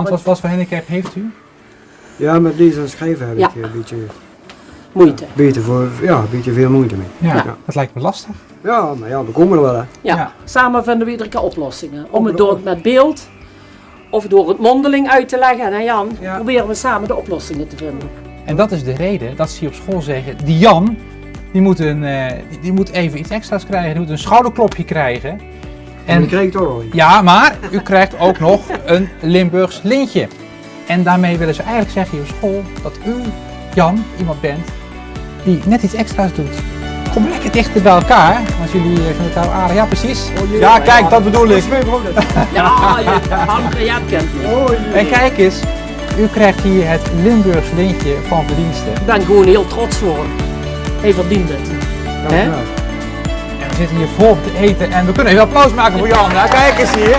Want wat voor handicap heeft u? Ja, met lezen en schrijven heb Ja. ik een beetje, Moeite. een beetje veel moeite mee. Ja, Ja. dat lijkt me lastig. Ja, maar ja, we komen er wel hè. Ja. Ja. Samen vinden we iedere keer oplossingen. Om het door het met beeld of door het mondeling uit te leggen. En Jan, Ja. proberen we samen de oplossingen te vinden. En dat is de reden dat ze hier op school zeggen, die Jan, die moet even iets extra's krijgen, die moet een schouderklopje krijgen. En die kreeg ik toch al. Ja, maar u krijgt ook nog een Limburgs lintje. En daarmee willen ze eigenlijk zeggen hier op school dat u, Jan, iemand bent die net iets extra's doet. Kom lekker dichter bij elkaar, als jullie van elkaar aardig. Ja, precies. Ja, kijk, dat bedoel ik. Ja, je hebt kent me. En kijk eens, u krijgt hier het Limburgs lintje van verdiensten. Ik ben gewoon heel trots voor hem. Hij verdient het. Hè? Dankjewel. En we zitten hier vol te eten en we kunnen even applaus maken voor Jan. Nou, kijk eens hier.